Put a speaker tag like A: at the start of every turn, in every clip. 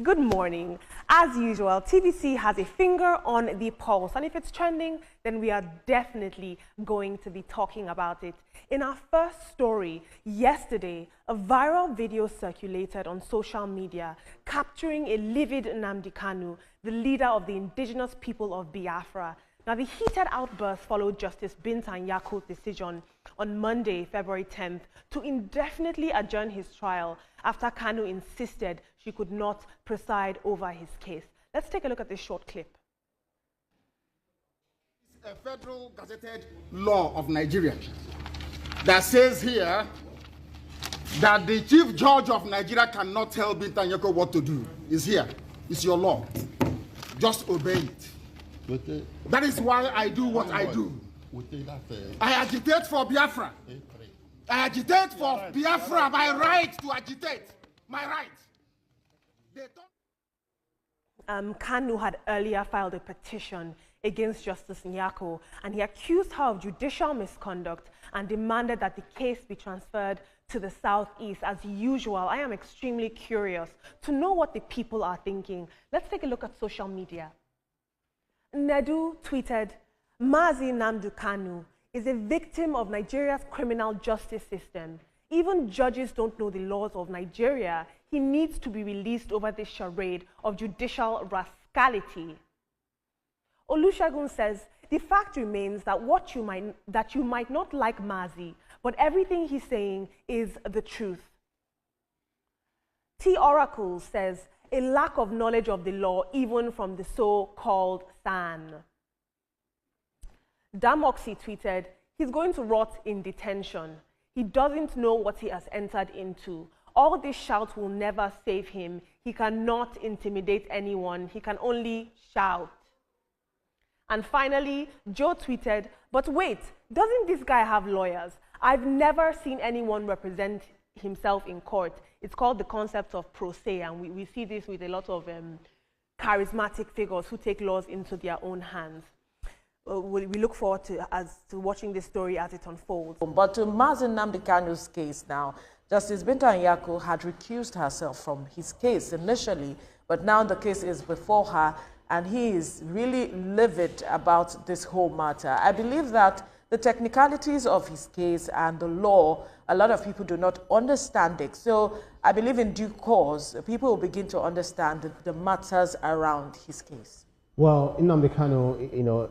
A: Good morning. As usual, TVC has a finger on the pulse, and if it's trending, then we are definitely going to be talking about it. In our first story, yesterday, a viral video circulated on social media capturing a livid Nnamdi Kanu, the leader of the indigenous people of Biafra. Now, the heated outburst followed Justice Binta Nyako's decision on Monday, February 10th, to indefinitely adjourn his trial after Kanu insisted she could not preside over his case. Let's take a look at this short clip.
B: It's a federal gazetted law of Nigeria that says here that the chief judge of Nigeria cannot tell Binta Nyako what to do. It's here. It's your law. Just obey it. That is why I do what I do. I agitate for Biafra. I agitate for Biafra, my right to agitate. My right.
A: Kanu had earlier filed a petition against Justice Nyako, and he accused her of judicial misconduct and demanded that the case be transferred to the Southeast. As usual, I am extremely curious to know what the people are thinking. Let's take a look at social media. Nedu tweeted, "Mazi Nnamdi Kanu is a victim of Nigeria's criminal justice system. Even judges don't know the laws of Nigeria. He needs to be released over this charade of judicial rascality." Olusegun says, "The fact remains that you might not like Mazi, but everything he's saying is the truth." T Oracle says, "A lack of knowledge of the law, even from the so-called SAN." Damoxy tweeted, "He's going to rot in detention. He doesn't know what he has entered into. All this shout will never save him. He cannot intimidate anyone. He can only shout." And finally, Joe tweeted, "But wait, doesn't this guy have lawyers? I've never seen anyone represent himself in court." It's called the concept of pro se, and we see this with a lot of charismatic figures who take laws into their own hands. We look forward to watching this story as it unfolds.
C: But to Mazi Nnamdi Kanu's case now, Justice Binta Nyako had recused herself from his case initially, but now the case is before her, and he is really livid about this whole matter. I believe that the technicalities of his case and the law, a lot of people do not understand it. So I believe in due course, people will begin to understand the matters around his case.
D: Well, Nnamdi Kanu,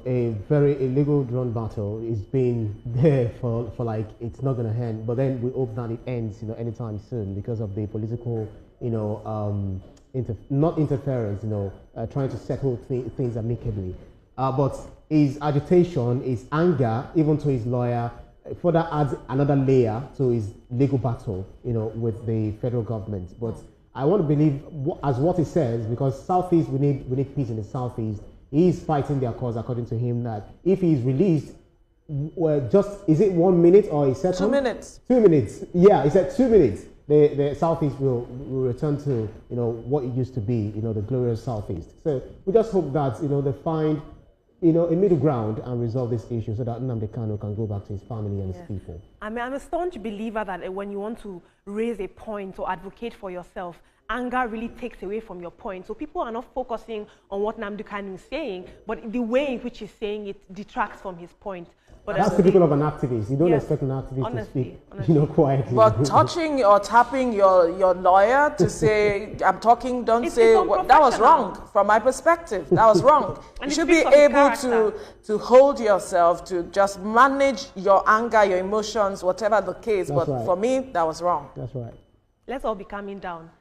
D: a very illegal drone battle is been there for like, it's not going to end. But then we hope that it ends, anytime soon because of the political, not interference, trying to settle things amicably. But his agitation, his anger, even to his lawyer, further adds another layer to his legal battle, with the federal government. But I want to believe as what he says, because Southeast, we need peace in the Southeast. He is fighting their cause, according to him, that if he is released, well, is it 1 minute or he said
C: 2 minutes?
D: 2 minutes. Yeah, he said 2 minutes. The Southeast will return to what it used to be, the glorious Southeast. So we just hope that they find a middle ground and resolve this issue so that Nnamdi Kanu can go back to his family and his people.
A: I'm a staunch believer that when you want to raise a point or advocate for yourself, anger really takes away from your point. So people are not focusing on what Nnamdi Kanu is saying, but the way in which he's saying it detracts from his point. But
D: that's typical of an activist. You don't expect an activist to speak, quietly.
C: But touching or tapping your lawyer to say, "I'm talking," don't say, that was wrong. From my perspective, that was wrong. You should be able to hold yourself, to just manage your anger, your emotions, whatever the case. But for me, that was wrong.
D: That's right.
A: Let's all be calming down.